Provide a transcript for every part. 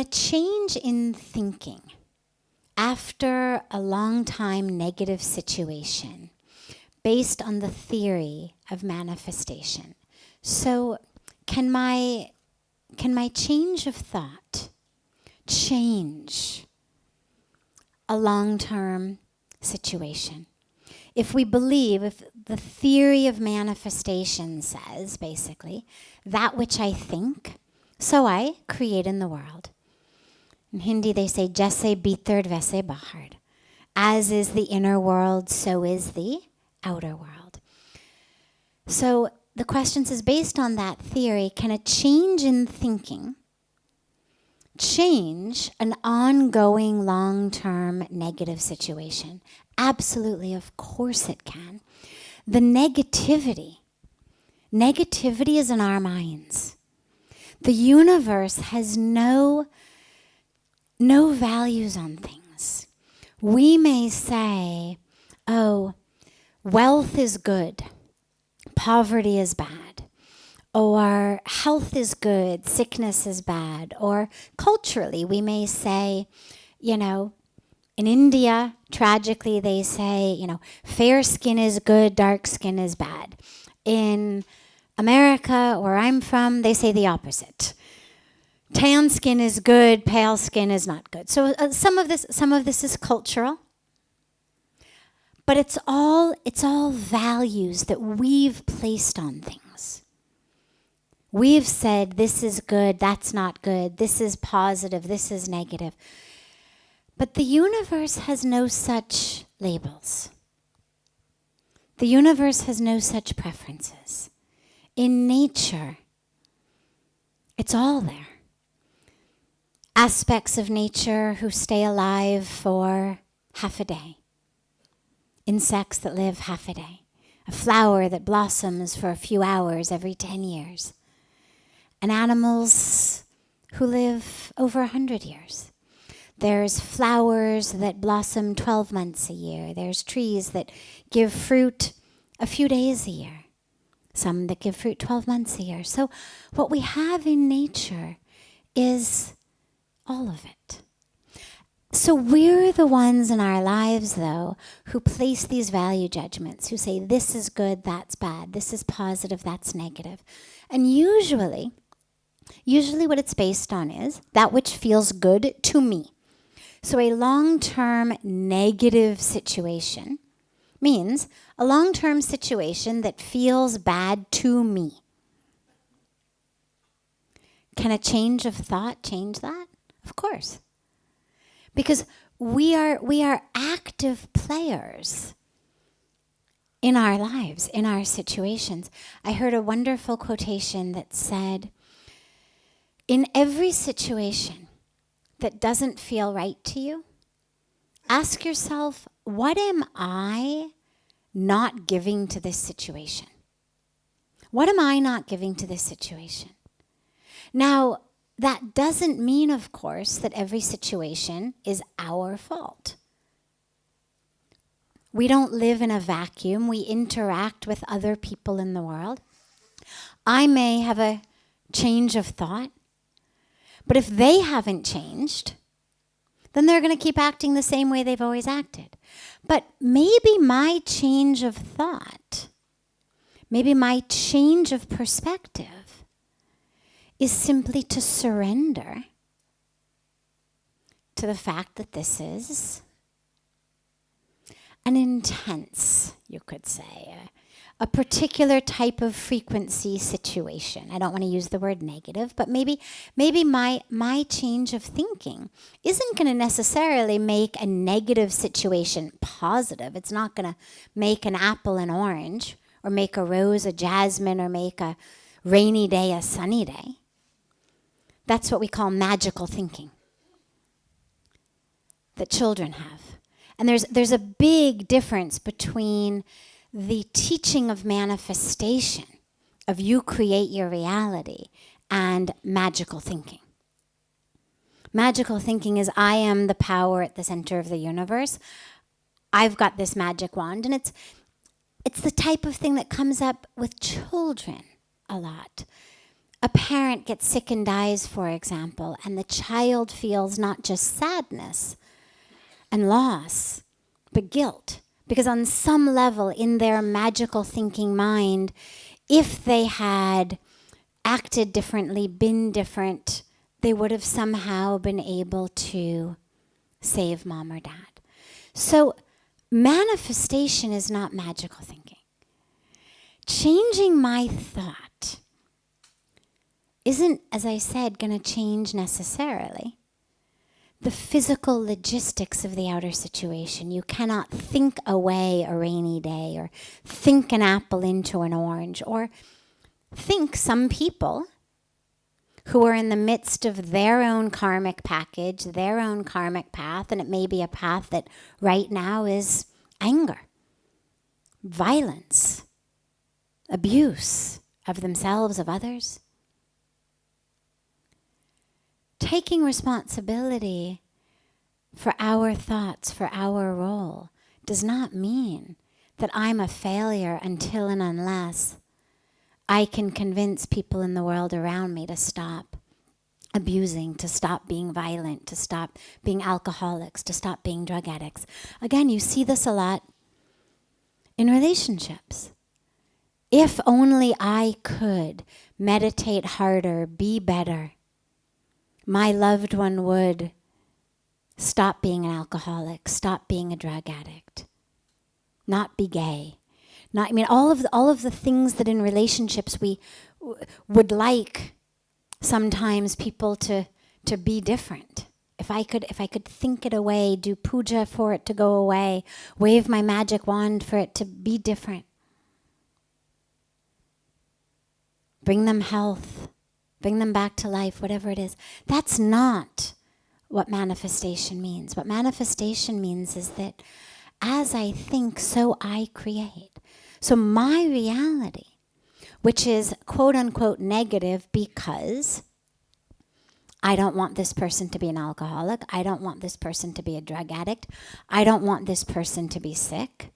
a change in thinking after a long time negative situation based on the theory of manifestation? So can my change of thought change a long-term situation? If we believe, if the theory of manifestation says, basically, that which I think, so I create in the world. In Hindi they say, jaise bhitar vaise bahar. As is the inner world, so is the outer world. So the question is, based on that theory, can a change in thinking change an ongoing long-term negative situation? Absolutely, of course it can. The negativity is in our minds. The universe has no values on things. We may say, oh, wealth is good, poverty is bad, or health is good, sickness is bad, or culturally we may say, in India, tragically, they say, fair skin is good, dark skin is bad. In America, where I'm from, they say the opposite. Tan skin is good, pale skin is not good. So some of this is cultural, but it's all values that we've placed on things. We've said this is good, that's not good, this is positive, this is negative. But the universe has no such labels. The universe has no such preferences. In nature, it's all there. Aspects of nature who stay alive for half a day. Insects that live half a day. A flower that blossoms for a few hours every 10 years. And animals who live over 100 years. There's flowers that blossom 12 months a year. There's trees that give fruit a few days a year. Some that give fruit 12 months a year. So what we have in nature is all of it. So we're the ones in our lives, though, who place these value judgments, who say this is good, that's bad, this is positive, that's negative. And usually what it's based on is that which feels good to me. So a long-term negative situation means a long-term situation that feels bad to me. Can a change of thought change that? Of course. Because we are active players in our lives, in our situations. I heard a wonderful quotation that said, in every situation that doesn't feel right to you, ask yourself, what am I not giving to this situation? What am I not giving to this situation? Now, that doesn't mean, of course, that every situation is our fault. We don't live in a vacuum. We interact with other people in the world. I may have a change of thought, but if they haven't changed, then they're going to keep acting the same way they've always acted. But maybe my change of thought, maybe my change of perspective is simply to surrender to the fact that this is an intense, you could say, a particular type of frequency situation. I don't want to use the word negative, but maybe my change of thinking isn't going to necessarily make a negative situation positive. It's not going to make an apple an orange, or make a rose a jasmine, or make a rainy day a sunny day. That's what we call magical thinking that children have. And there's a big difference between the teaching of manifestation, of you create your reality, and magical thinking. Magical thinking is, I am the power at the center of the universe. I've got this magic wand. And it's the type of thing that comes up with children a lot. a parent gets sick and dies, for example, and the child feels not just sadness and loss, but guilt. Because on some level in their magical thinking mind, if they had acted differently, been different, they would have somehow been able to save mom or dad. So manifestation is not magical thinking. Changing my thought isn't, as I said, going to change necessarily the physical logistics of the outer situation. You cannot think away a rainy day, or think an apple into an orange, or think some people who are in the midst of their own karmic package, their own karmic path, and it may be a path that right now is anger, violence, abuse of themselves, of others. Taking responsibility for our thoughts, for our role, does not mean that I'm a failure until and unless I can convince people in the world around me to stop abusing, to stop being violent, to stop being alcoholics, to stop being drug addicts. Again, you see this a lot in relationships. If only I could meditate harder, be better, my loved one would stop being an alcoholic, stop being a drug addict, not be gay. All of the things that in relationships we would like sometimes people to be different. If I could think it away, do puja for it to go away, wave my magic wand for it to be different. Bring them health, bring them back to life, whatever it is. That's not what manifestation means. What manifestation means is that as I think, so I create. So my reality, which is quote unquote negative because I don't want this person to be an alcoholic, I don't want this person to be a drug addict, I don't want this person to be sick,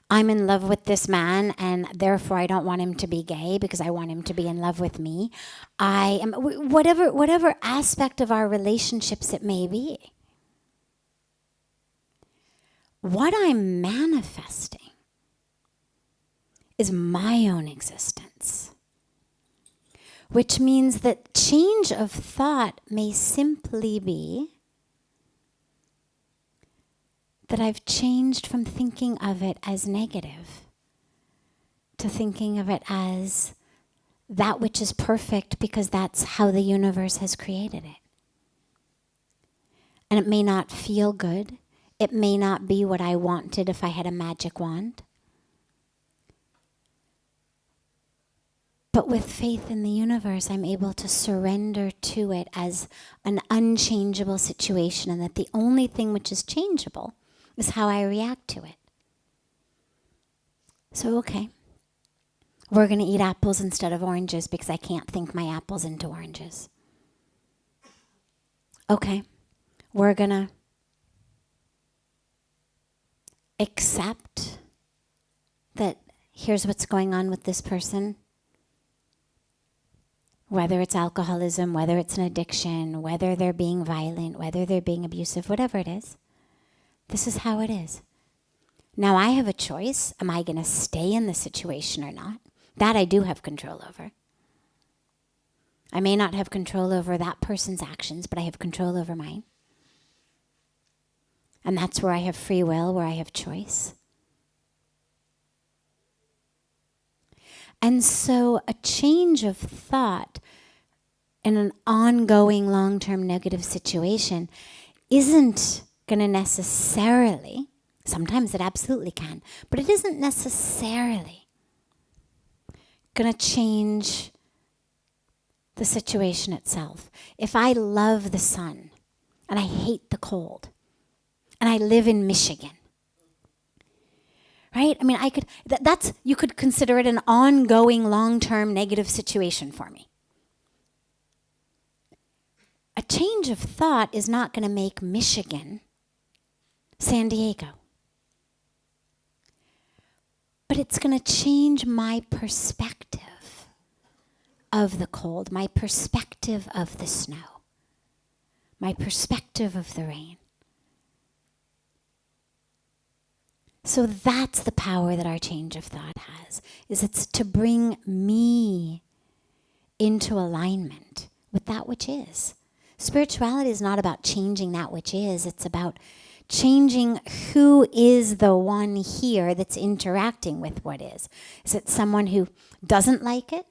I'm in love with this man and therefore I don't want him to be gay because I want him to be in love with me. I am, whatever aspect of our relationships it may be. What I'm manifesting is my own existence, which means that change of thought may simply be that I've changed from thinking of it as negative to thinking of it as that which is perfect because that's how the universe has created it. And it may not feel good. It may not be what I wanted if I had a magic wand. But with faith in the universe, I'm able to surrender to it as an unchangeable situation, and that the only thing which is changeable is how I react to it. So, okay, we're going to eat apples instead of oranges because I can't think my apples into oranges. Okay, we're going to accept that here's what's going on with this person. Whether it's alcoholism, whether it's an addiction, whether they're being violent, whether they're being abusive, whatever it is. This is how it is. Now I have a choice. Am I going to stay in the situation or not? That I do have control over. I may not have control over that person's actions, but I have control over mine. And that's where I have free will, where I have choice. And so a change of thought in an ongoing long-term negative situation isn't going to necessarily, sometimes it absolutely can, but it isn't necessarily going to change the situation itself. If I love the sun and I hate the cold and I live in Michigan, right? I mean, you could consider it an ongoing long-term negative situation for me. A change of thought is not going to make Michigan San Diego. But it's going to change my perspective of the cold, my perspective of the snow, my perspective of the rain. So that's the power that our change of thought has, is it's to bring me into alignment with that which is. Spirituality is not about changing that which is, it's about changing who is the one here that's interacting with what is. Is it someone who doesn't like it?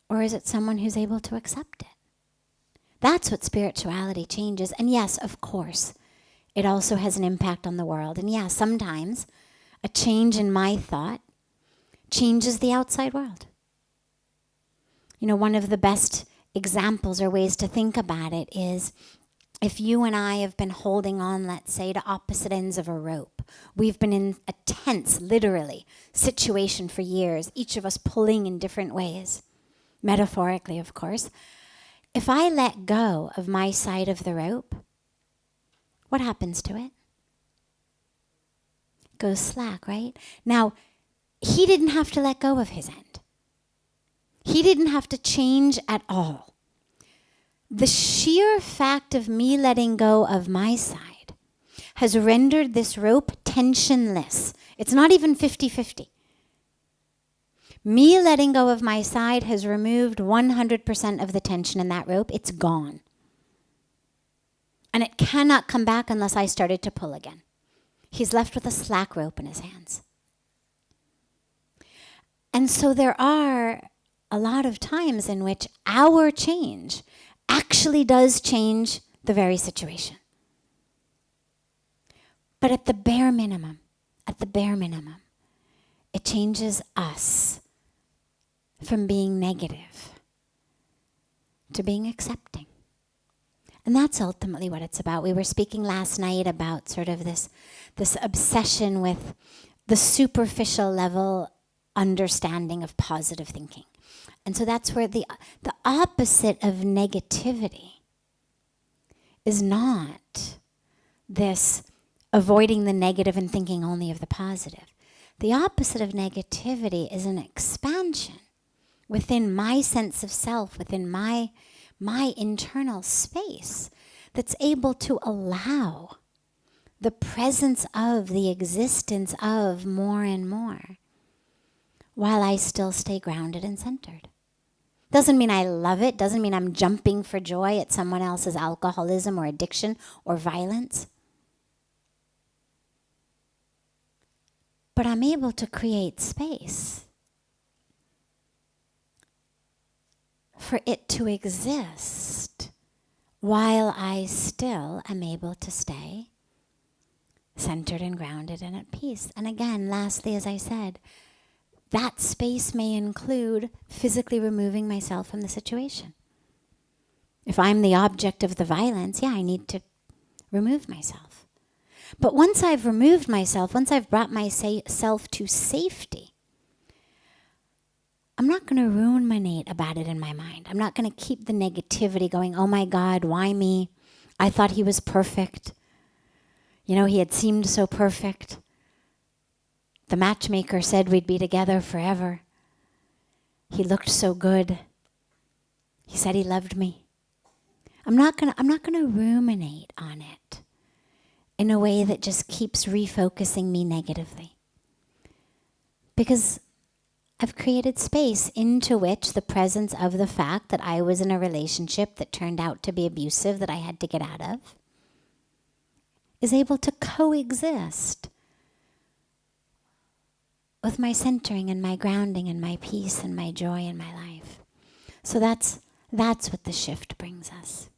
Or is it someone who's able to accept it? That's what spirituality changes. And yes, of course, it also has an impact on the world. And yeah, sometimes a change in my thought changes the outside world. You know, one of the best examples or ways to think about it is if you and I have been holding on, let's say, to opposite ends of a rope. We've been in a tense, literally, situation for years, each of us pulling in different ways, metaphorically, of course. If I let go of my side of the rope, what happens to it? It goes slack, right? Now, he didn't have to let go of his end. He didn't have to change at all. The sheer fact of me letting go of my side has rendered this rope tensionless. It's not even 50-50. Me letting go of my side has removed 100% of the tension in that rope. It's gone. And it cannot come back unless I started to pull again. He's left with a slack rope in his hands. And so there are a lot of times in which our change actually does change the very situation. But at the bare minimum, it changes us from being negative to being accepting. And that's ultimately what it's about. We were speaking last night about sort of this obsession with the superficial level understanding of positive thinking. And so that's where the opposite of negativity is not this avoiding the negative and thinking only of the positive. The opposite of negativity is an expansion within my sense of self, within my internal space that's able to allow the presence of, the existence of more and more while I still stay grounded and centered. Doesn't mean I love it, doesn't mean I'm jumping for joy at someone else's alcoholism or addiction or violence. But I'm able to create space for it to exist while I still am able to stay centered and grounded and at peace. And again, lastly, as I said, that space may include physically removing myself from the situation. If I'm the object of the violence, I need to remove myself. But once I've removed myself, once I've brought myself to safety, I'm not going to ruminate about it in my mind. I'm not going to keep the negativity going, oh my God, why me? I thought he was perfect. You know, he had seemed so perfect. The matchmaker said we'd be together forever. He looked so good. He said he loved me. I'm not gonna ruminate on it in a way that just keeps refocusing me negatively. Because I've created space into which the presence of the fact that I was in a relationship that turned out to be abusive, that I had to get out of, is able to coexist with my centering and my grounding and my peace and my joy in my life. So that's what the shift brings us.